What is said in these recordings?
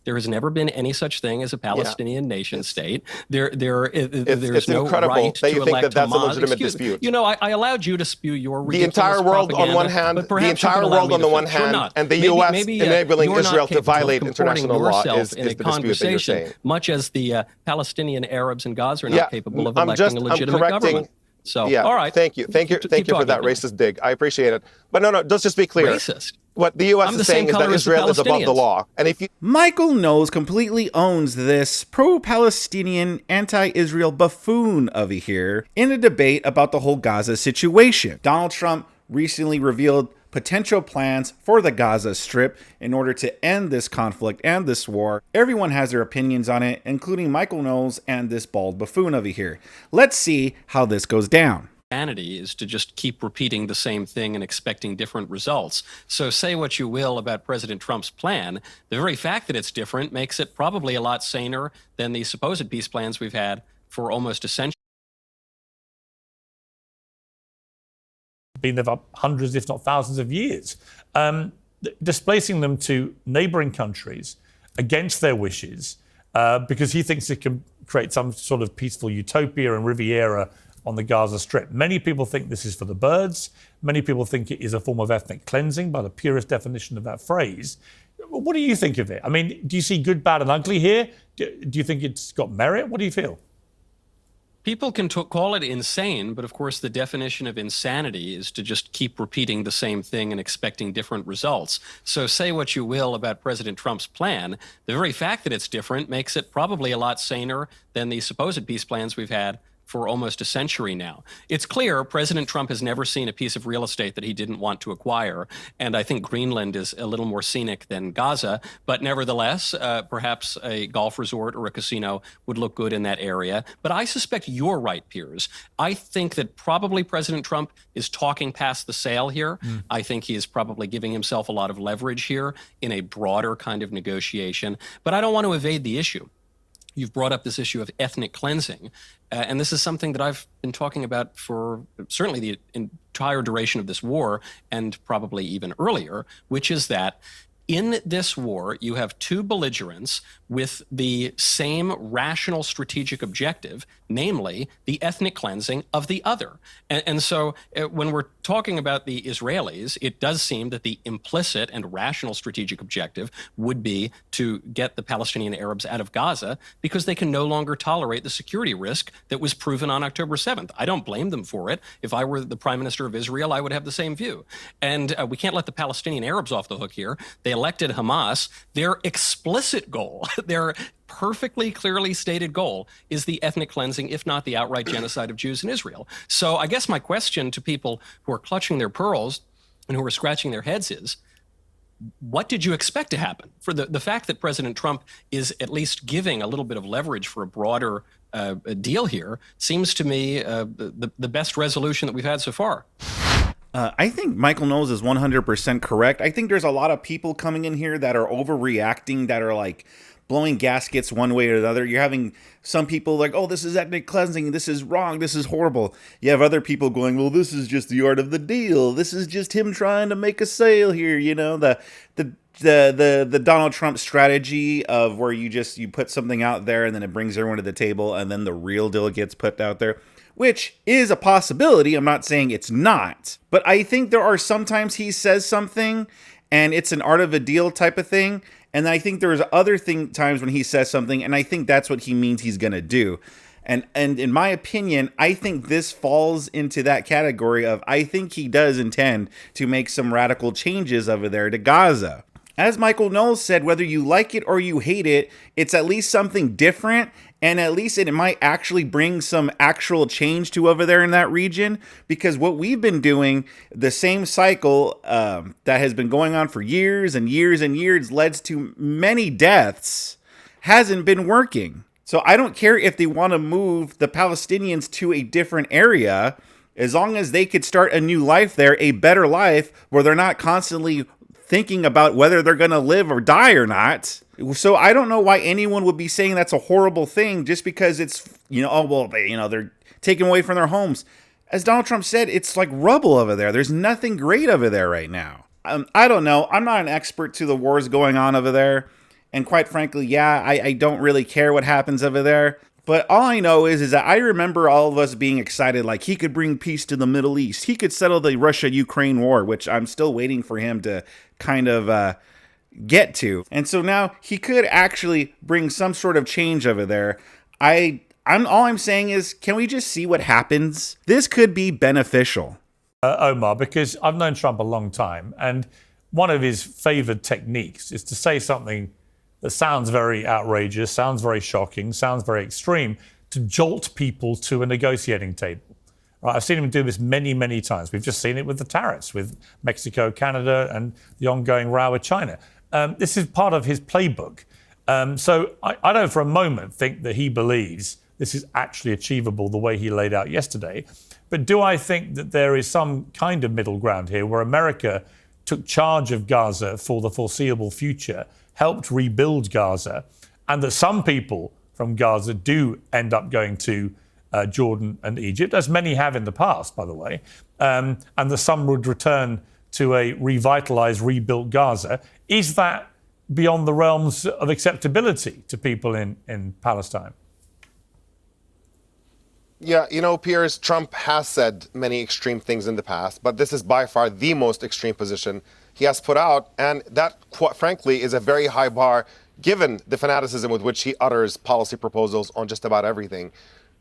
There has never been any such thing as a Palestinian nation state. There's no incredible right that to you think elect that that's a Hamas. legitimate dispute. You know, I allowed you to spew your The ridiculous entire world on propaganda, one hand, but the perhaps you entire could allow world me on to the one finish. You're hand, not. and the Maybe- U.S. maybe, enabling you're not Israel to capable of violate comporting international law yourself is in the a dispute that you're conversation, saying. much as the Palestinian Arabs in Gaza are not capable of electing a legitimate correcting. government. So, Yeah, all right. thank you for that racist dig. I appreciate it. But no, let's just be clear. Racist? What the U.S. is saying is that Israel is above the law. And if you Michael Knowles completely owns this pro-Palestinian, anti-Israel buffoon over here in a debate about the whole Gaza situation. Donald Trump recently revealed potential plans for the Gaza Strip in order to end this conflict and this war. Everyone has their opinions on it, including Michael Knowles and this bald buffoon over here. Let's see how this goes down. Insanity is to just keep repeating the same thing and expecting different results. So say what you will about President Trump's plan, the very fact that it's different makes it probably a lot saner than the supposed peace plans we've had for almost a century. Been there for hundreds, if not thousands of years, displacing them to neighboring countries against their wishes because he thinks it can create some sort of peaceful utopia and Riviera on the Gaza Strip. Many people think this is for the birds. Many people think it is a form of ethnic cleansing by the purest definition of that phrase. What do you think of it? I mean, do you see good, bad, and ugly here? Do you think it's got merit? What do you feel? People can call it insane, but of course the definition of insanity is to just keep repeating the same thing and expecting different results. So say what you will about President Trump's plan, the very fact that it's different makes it probably a lot saner than the supposed peace plans we've had for almost a century now. It's clear President Trump has never seen a piece of real estate that he didn't want to acquire. And I think Greenland is a little more scenic than Gaza. But nevertheless, perhaps a golf resort or a casino would look good in that area. But I suspect you're right, Piers. I think that probably President Trump is talking past the sale here. I think he is probably giving himself a lot of leverage here in a broader kind of negotiation. But I don't want to evade the issue. You've brought up this issue of ethnic cleansing. And this is something that I've been talking about for certainly the entire duration of this war and probably even earlier, which is that in this war, you have two belligerents with the same rational strategic objective, namely the ethnic cleansing of the other. And so when we're talking about the Israelis, it does seem that the implicit and rational strategic objective would be to get the Palestinian Arabs out of Gaza because they can no longer tolerate the security risk that was proven on October 7th. I don't blame them for it. If I were the prime minister of Israel, I would have the same view. And we can't let the Palestinian Arabs off the hook here. They elected Hamas. Their explicit goal, their perfectly clearly stated goal is the ethnic cleansing, if not the outright genocide of Jews in Israel. So I guess my question to people who are clutching their pearls and who are scratching their heads is, what did you expect to happen? For the fact that President Trump is at least giving a little bit of leverage for a broader deal here seems to me the best resolution that we've had so far. I think Michael Knowles is 100% correct. I think there's a lot of people coming in here that are overreacting, that are like blowing gaskets one way or the other. You're having some people like, oh, this is ethnic cleansing. This is wrong. This is horrible. You have other people going, well, this is just the art of the deal. This is just him trying to make a sale here. You know, the Donald Trump strategy of where you put something out there and then it brings everyone to the table and then the real deal gets put out there, which is a possibility. I'm not saying it's not, but I think there are sometimes he says something and it's an art of a deal type of thing. And I think there's other times when he says something and I think that's what he means he's going to do. And in my opinion, I think this falls into that category of, I think he does intend to make some radical changes over there to Gaza. As Michael Knowles said, whether you like it or you hate it, it's at least something different. And at least it might actually bring some actual change to over there in that region. Because what we've been doing, the same cycle that has been going on for years and years and years, led to many deaths, hasn't been working. So I don't care if they want to move the Palestinians to a different area, as long as they could start a new life there, a better life, where they're not constantly thinking about whether they're going to live or die or not. So I don't know why anyone would be saying that's a horrible thing just because it's, they're taken away from their homes. As Donald Trump said, it's like rubble over there. There's nothing great over there right now. I don't know. I'm not an expert to the wars going on over there. And quite frankly, yeah, I don't really care what happens over there. But all I know is that I remember all of us being excited, like he could bring peace to the Middle East. He could settle the Russia-Ukraine war, which I'm still waiting for him to kind of get to. And so now he could actually bring some sort of change over there. All I'm saying is, can we just see what happens? This could be beneficial. Omar, because I've known Trump a long time, and one of his favored techniques is to say something that sounds very outrageous, sounds very shocking, sounds very extreme, to jolt people to a negotiating table. Right, I've seen him do this many, many times. We've just seen it with the tariffs, with Mexico, Canada, and the ongoing row with China. This is part of his playbook. So I don't for a moment think that he believes this is actually achievable the way he laid out yesterday. But do I think that there is some kind of middle ground here where America took charge of Gaza for the foreseeable future, helped rebuild Gaza, and that some people from Gaza do end up going to Jordan and Egypt, as many have in the past, by the way, and that some would return to a revitalized, rebuilt Gaza? Is that beyond the realms of acceptability to people in Palestine? Yeah, Piers, Trump has said many extreme things in the past, but this is by far the most extreme position he has put out. And that, quite frankly, is a very high bar, given the fanaticism with which he utters policy proposals on just about everything.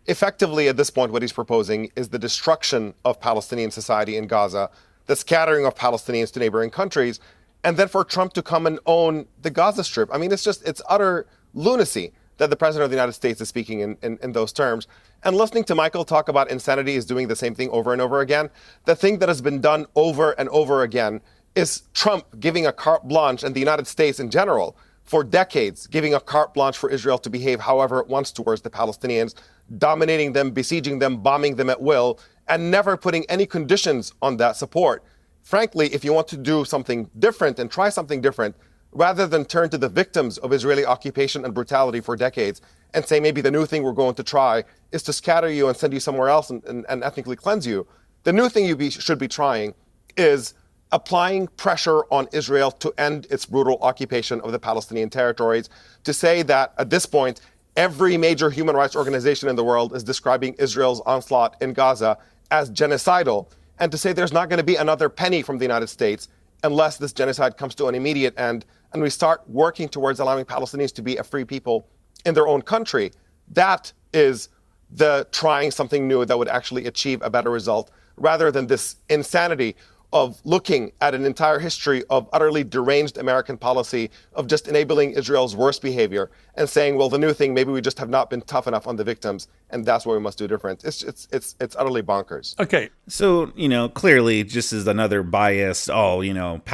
Effectively, at this point, what he's proposing is the destruction of Palestinian society in Gaza, the scattering of Palestinians to neighboring countries, and then for Trump to come and own the Gaza Strip. I mean, it's utter lunacy that the President of the United States is speaking in those terms. And listening to Michael talk about insanity is doing the same thing over and over again. The thing that has been done over and over again is Trump giving a carte blanche, and the United States in general, for decades, giving a carte blanche for Israel to behave however it wants towards the Palestinians, dominating them, besieging them, bombing them at will, and never putting any conditions on that support. Frankly, if you want to do something different and try something different, rather than turn to the victims of Israeli occupation and brutality for decades and say maybe the new thing we're going to try is to scatter you and send you somewhere else and ethnically cleanse you, the new thing you should be trying is applying pressure on Israel to end its brutal occupation of the Palestinian territories, to say that at this point, every major human rights organization in the world is describing Israel's onslaught in Gaza as genocidal, and to say there's not going to be another penny from the United States unless this genocide comes to an immediate end and we start working towards allowing Palestinians to be a free people in their own country. That is the trying something new that would actually achieve a better result, rather than this insanity of looking at an entire history of utterly deranged American policy of just enabling Israel's worst behavior and saying, well, the new thing, maybe we just have not been tough enough on the victims, and that's what we must do different. It's utterly bonkers. Okay. So, clearly just as another bias, Palestinians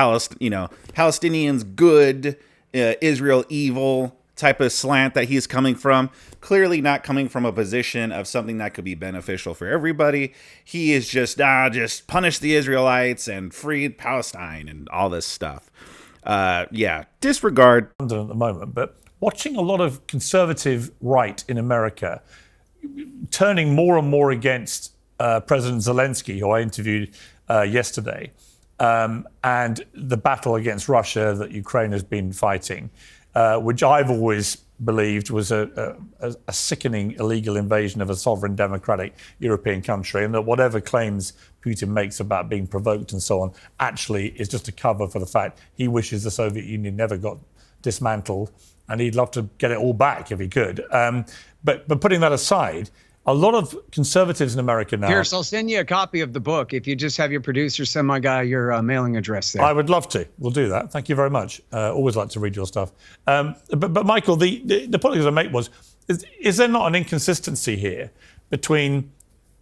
good, Israel evil type of slant that he's coming from, clearly not coming from a position of something that could be beneficial for everybody. He is just punish the Israelites and free Palestine and all this stuff. Disregard. At the moment, but watching a lot of conservative right in America turning more and more against President Zelensky, who I interviewed yesterday, and the battle against Russia that Ukraine has been fighting, which I've always believed was a sickening illegal invasion of a sovereign democratic European country, and that whatever claims Putin makes about being provoked and so on actually is just a cover for the fact he wishes the Soviet Union never got dismantled, and he'd love to get it all back if he could. But putting that aside, a lot of conservatives in America now... Pierce, I'll send you a copy of the book if you just have your producer send my guy your mailing address there. I would love to. We'll do that. Thank you very much. Always like to read your stuff. But Michael, the point I was going to make was, is there not an inconsistency here between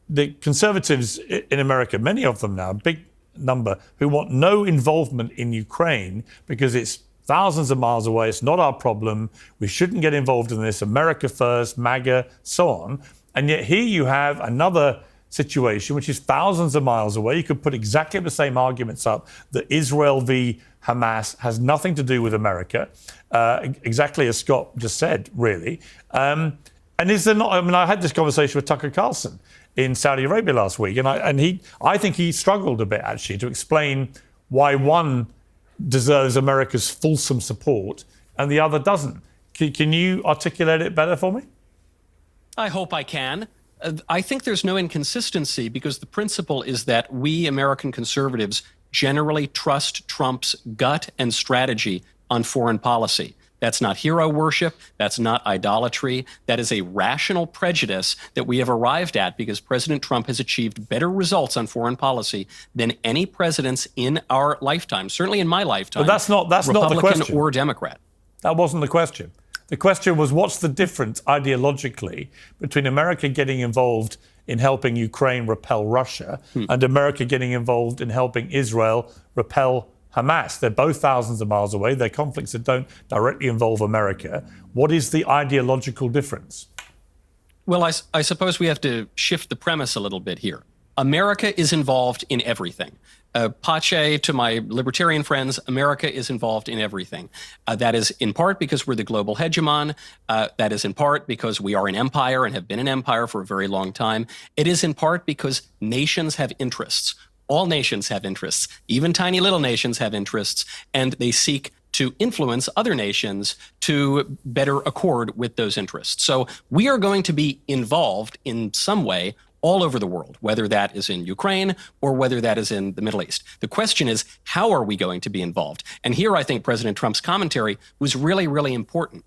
the conservatives in America, many of them now, a big number, who want no involvement in Ukraine because it's thousands of miles away, it's not our problem, we shouldn't get involved in this, America first, MAGA, so on. And yet here you have another situation which is thousands of miles away. You could put exactly the same arguments up that Israel v. Hamas has nothing to do with America, exactly as Scott just said, really. And is there not? I mean, I had this conversation with Tucker Carlson in Saudi Arabia last week, and I think he struggled a bit actually to explain why one deserves America's fulsome support and the other doesn't. Can you articulate it better for me? I hope I can. I think there's no inconsistency because the principle is that we American conservatives generally trust Trump's gut and strategy on foreign policy. That's not hero worship. That's not idolatry. That is a rational prejudice that we have arrived at because President Trump has achieved better results on foreign policy than any presidents in our lifetime, certainly in my lifetime. But that's not the Republican question. Or Democrat. That wasn't the question. The question was, what's the difference ideologically between America getting involved in helping Ukraine repel Russia and America getting involved in helping Israel repel Hamas? They're both thousands of miles away. They're conflicts that don't directly involve America. What is the ideological difference? Well, I suppose we have to shift the premise a little bit here. America is involved in everything. Pace to my libertarian friends, America is involved in everything. That is in part because we're the global hegemon. That is in part because we are an empire and have been an empire for a very long time. It is in part because nations have interests. All nations have interests. Even tiny little nations have interests, and they seek to influence other nations to better accord with those interests. So we are going to be involved in some way all over the world, whether that is in Ukraine or whether that is in the Middle East. The question is, how are we going to be involved? And here I think President Trump's commentary was really, really important.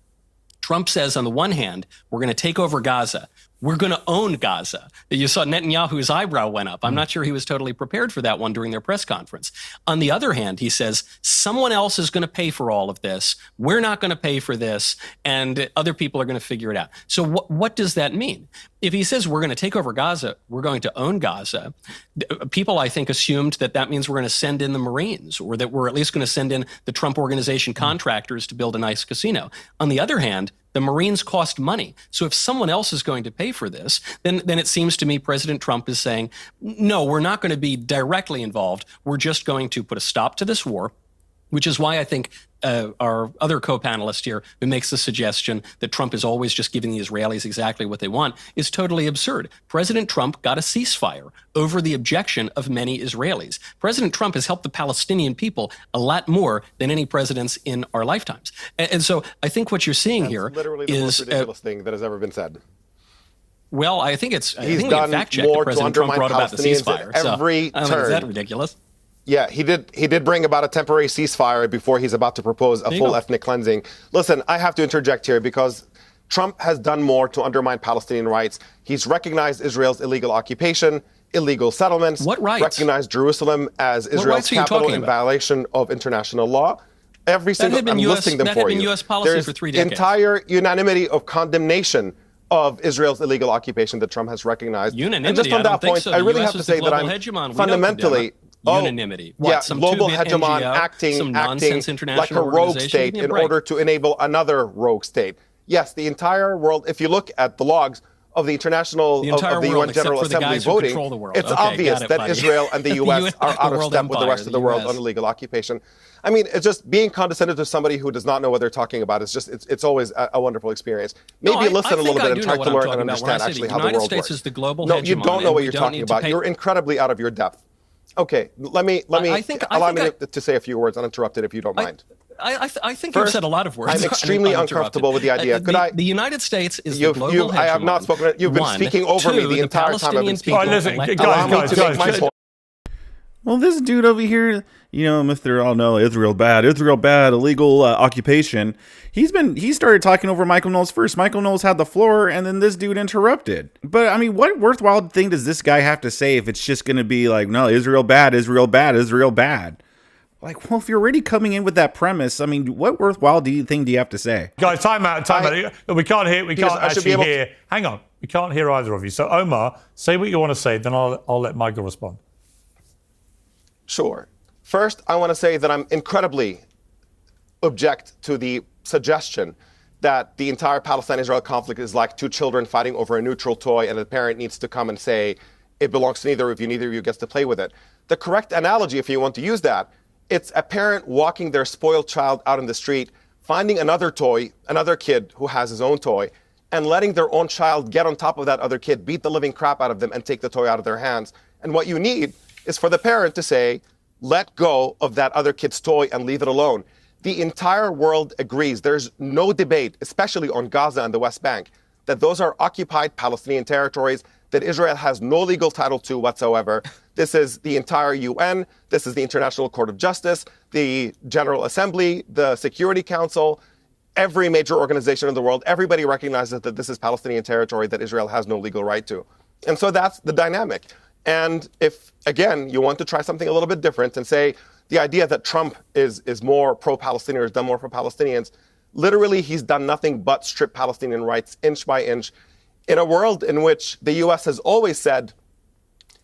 Trump says, on the one hand, we're going to take over Gaza. We're going to own Gaza. You saw Netanyahu's eyebrow went up. I'm not sure he was totally prepared for that one during their press conference. On the other hand, he says, someone else is going to pay for all of this. We're not going to pay for this, and other people are going to figure it out. So what does that mean? If he says we're going to take over Gaza, we're going to own Gaza, people, I think, assumed that that means we're going to send in the Marines, or that we're at least going to send in the Trump Organization contractors to build a nice casino. On the other hand, the Marines cost money. So if someone else is going to pay for this, then it seems to me President Trump is saying, no, we're not going to be directly involved. We're just going to put a stop to this war, which is why I think our other co-panelist here, who makes the suggestion that Trump is always just giving the Israelis exactly what they want, is totally absurd. President Trump got a ceasefire over the objection of many Israelis. President Trump has helped the Palestinian people a lot more than any presidents in our lifetimes. And so I think what you're seeing here literally the most ridiculous thing that has ever been said. Well, I think it's. He's I think done we fact checked more that President to Trump undermine brought about the Palestinians ceasefire. at every so, turn. Is that ridiculous? Yeah, he did bring about a temporary ceasefire before he's about to propose a full ethnic cleansing. Listen, I have to interject here because Trump has done more to undermine Palestinian rights. He's recognized Israel's illegal occupation, illegal settlements. What rights? Recognized Jerusalem as Israel's capital in violation of international law. Every single, I'm listing them for you. That had been U.S. policy There's for 3 decades. Entire unanimity of condemnation of Israel's illegal occupation that Trump has recognized. Unanimity. And just on that point, so. I really US have to say that I'm fundamentally unanimity. What, yeah, some global two-bit hegemon NGO, acting like a rogue organization? state Give me a in break. order to enable another rogue state. Yes, the entire world, if you look at the logs of the international, of the UN General Assembly voting, it's obvious that Israel and the US are out of step with the rest of the world on illegal occupation. I mean, it's just being condescended to somebody who does not know what they're talking about. It's just, it's always a wonderful experience. Maybe listen a little bit and try to learn and understand actually how the world works. Is the global no, you hegemon, don't know what you're don't talking about. You're incredibly out of your depth. Okay, allow me to say a few words uninterrupted if you don't mind. I think you've said a lot of words. I'm extremely uncomfortable with the idea. Could I? The United States is the global hegemon. I have not spoken. You've been speaking over me the entire time I've been speaking. Listen, Allow me to make my point. Well, this dude over here, Mr. Oh no, Israel bad, illegal occupation. He started talking over Michael Knowles first. Michael Knowles had the floor, and then this dude interrupted. But I mean, what worthwhile thing does this guy have to say if it's just going to be like, no, Israel bad, Israel bad, Israel bad? Like, well, if you're already coming in with that premise, I mean, what worthwhile thing do you have to say? Guys, time out. We can't actually hear. Hang on, we can't hear either of you. So Omar, say what you want to say, then I'll let Michael respond. Sure. First, I want to say that I'm incredibly object to the suggestion that the entire Palestine-Israel conflict is like two children fighting over a neutral toy and the parent needs to come and say, it belongs to neither of you gets to play with it. The correct analogy, if you want to use that, it's a parent walking their spoiled child out in the street, finding another toy, another kid who has his own toy, and letting their own child get on top of that other kid, beat the living crap out of them, and take the toy out of their hands. And what you need is for the parent to say, let go of that other kid's toy and leave it alone. The entire world agrees. There's no debate, especially on Gaza and the West Bank, that those are occupied Palestinian territories that Israel has no legal title to whatsoever. This is the entire UN. This is the International Court of Justice, the General Assembly, the Security Council, every major organization in the world. Everybody recognizes that this is Palestinian territory that Israel has no legal right to. And so that's the dynamic. And if, again, you want to try something a little bit different and say the idea that Trump is more pro-Palestinian or has done more for Palestinians, literally he's done nothing but strip Palestinian rights inch by inch in a world in which the U.S. has always said,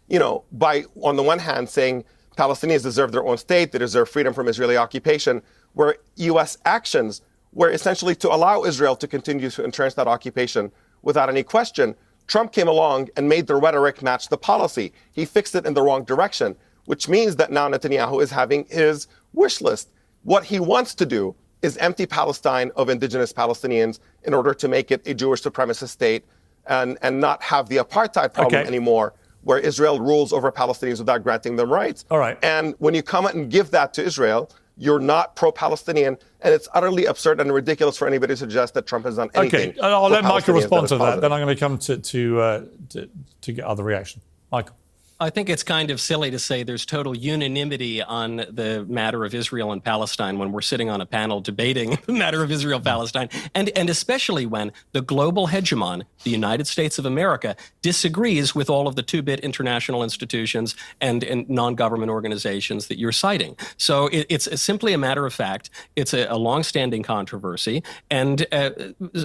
you know, by, on the one hand, saying Palestinians deserve their own state, they deserve freedom from Israeli occupation, where U.S. actions were essentially to allow Israel to continue to entrench that occupation without any question. Trump came along and made the rhetoric match the policy. He fixed it in the wrong direction, which means that now Netanyahu is having his wish list. What he wants to do is empty Palestine of indigenous Palestinians in order to make it a Jewish supremacist state and not have the apartheid problem anymore, where Israel rules over Palestinians without granting them rights. All right. And when you come out and give that to Israel, you're not pro-Palestinian, and it's utterly absurd and ridiculous for anybody to suggest that Trump has done anything. Okay, I'll let Michael respond to that. Positive. Then I'm going to come to get other reaction. Michael. I think it's kind of silly to say there's total unanimity on the matter of Israel and Palestine when we're sitting on a panel debating the matter of Israel-Palestine, and especially when the global hegemon, the United States of America, disagrees with all of the two-bit international institutions and non-government organizations that you're citing. So it's simply a matter of fact. It's a long-standing controversy, and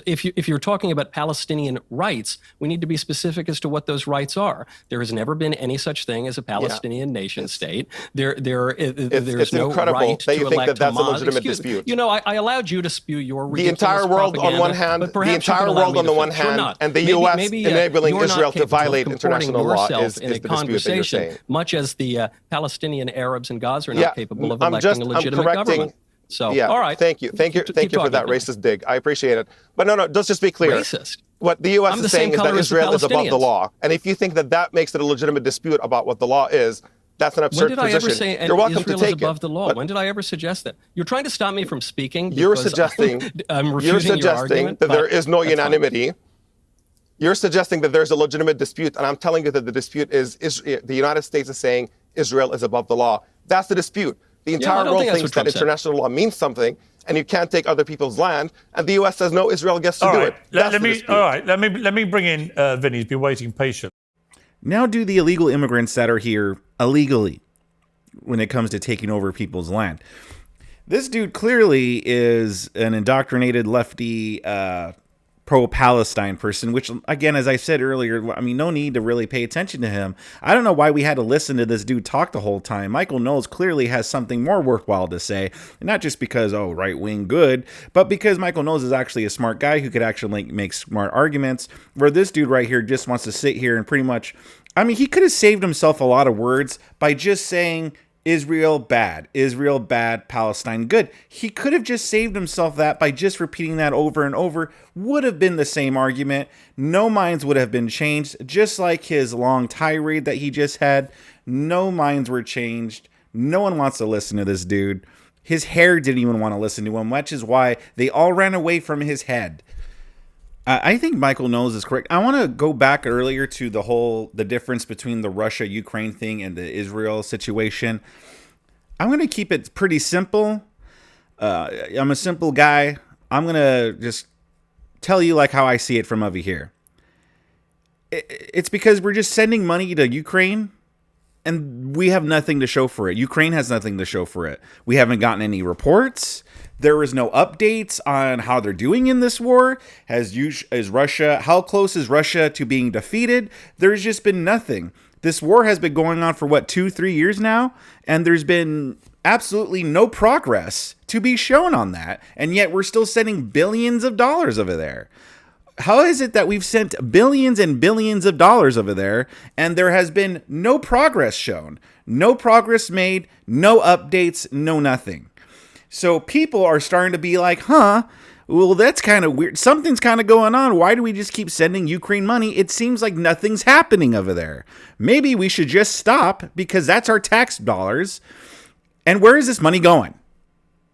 if you're talking about Palestinian rights, we need to be specific as to what those rights are. There has never been any such thing as a Palestinian nation state. There's no incredible right that you to think elect that that's a Hamas. legitimate dispute. You know, I allowed you to spew your ridiculous the entire world propaganda, on one hand, but the perhaps you entire could allow world me on the to one finish. You're hand, not. and the U.S. enabling you're not Israel to capable of violate comporting international law yourself is in the a dispute that you're conversation, saying. much as the Palestinian Arabs in Gaza are not capable of electing a legitimate government. So, all right. Thank you for that racist dig. I appreciate it. But no, let's just be clear. Racist. What the U.S. is saying is that Israel is above the law. And if you think that that makes it a legitimate dispute about what the law is, that's an absurd position. When did I ever say you're welcome Israel to take is above it, the law? When did I ever suggest that? You're trying to stop me from speaking because you're suggesting I'm refuting your argument, that there is no that's unanimity. Fine. You're suggesting that there's a legitimate dispute, and I'm telling you that the dispute is the United States is saying Israel is above the law. That's the dispute. The entire world thinks that international law means something, and you can't take other people's land. And the U.S. says no, Israel gets to do it. Let me bring in Vinny. He's been waiting patiently. Now do the illegal immigrants that are here illegally when it comes to taking over people's land. This dude clearly is an indoctrinated lefty pro-Palestine person, which, again, as I said earlier, I mean, no need to really pay attention to him. I don't know why we had to listen to this dude talk the whole time. Michael Knowles clearly has something more worthwhile to say, not just because, oh, right-wing good, but because Michael Knowles is actually a smart guy who could actually make smart arguments, where this dude right here just wants to sit here and pretty much, I mean, he could have saved himself a lot of words by just saying Israel bad, Palestine good. He could have just saved himself that by just repeating that over and over. Would have been the same argument. No minds would have been changed, just like his long tirade that he just had. No minds were changed. No one wants to listen to this dude. His hair didn't even want to listen to him, which is why they all ran away from his head. I think Michael Knowles is correct. I want to go back earlier to the difference between the Russia-Ukraine thing and the Israel situation. I'm going to keep it pretty simple. I'm a simple guy. I'm going to just tell you like how I see it from over here. It's because we're just sending money to Ukraine and we have nothing to show for it. Ukraine has nothing to show for it. We haven't gotten any reports. There is no updates on how they're doing in this war. How close is Russia to being defeated? There's just been nothing. This war has been going on for 2-3 years now, and there's been absolutely no progress to be shown on that. And yet we're still sending billions of dollars over there. How is it that we've sent billions and billions of dollars over there and there has been no progress shown, no progress made, no updates, no nothing? So people are starting to be like, well, that's kind of weird. Something's kind of going on. Why do we just keep sending Ukraine money? It seems like nothing's happening over there. Maybe we should just stop because that's our tax dollars. And where is this money going?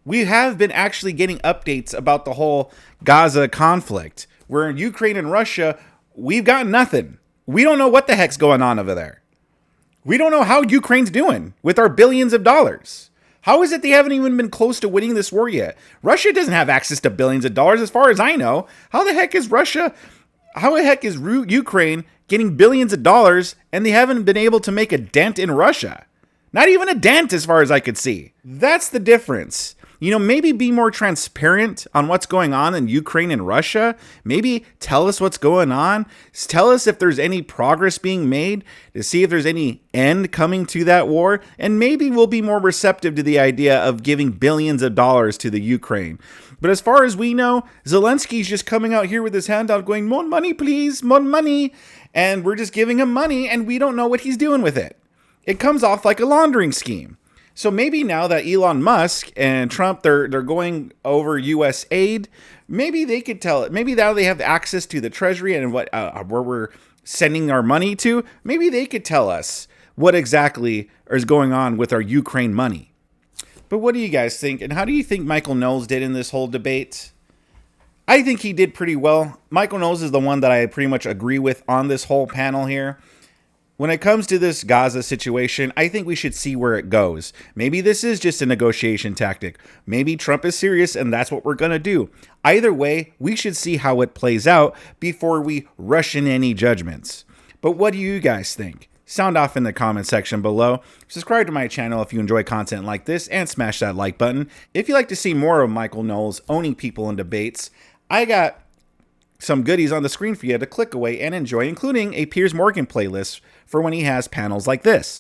We have been actually getting updates about the whole Gaza conflict. Where in Ukraine and Russia, we've got nothing. We don't know what the heck's going on over there. We don't know how Ukraine's doing with our billions of dollars. How is it they haven't even been close to winning this war yet? Russia doesn't have access to billions of dollars as far as I know. How the heck is Ukraine getting billions of dollars and they haven't been able to make a dent in Russia? Not even a dent as far as I could see. That's the difference. You know, maybe be more transparent on what's going on in Ukraine and Russia. Maybe tell us what's going on. Tell us if there's any progress being made to see if there's any end coming to that war. And maybe we'll be more receptive to the idea of giving billions of dollars to the Ukraine. But as far as we know, Zelensky's just coming out here with his hand out going, more money, please, more money. And we're just giving him money and we don't know what he's doing with it. It comes off like a laundering scheme. So maybe now that Elon Musk and Trump, they're going over U.S. aid, maybe they could tell it. Maybe now they have access to the Treasury and what where we're sending our money to. Maybe they could tell us what exactly is going on with our Ukraine money. But what do you guys think? And how do you think Michael Knowles did in this whole debate? I think he did pretty well. Michael Knowles is the one that I pretty much agree with on this whole panel here. When it comes to this Gaza situation, I think we should see where it goes. Maybe this is just a negotiation tactic. Maybe Trump is serious and that's what we're going to do. Either way, we should see how it plays out before we rush in any judgments. But what do you guys think? Sound off in the comment section below. Subscribe to my channel if you enjoy content like this and smash that like button. If you'd like to see more of Michael Knowles owning people in debates, I got some goodies on the screen for you to click away and enjoy, including a Piers Morgan playlist for when he has panels like this.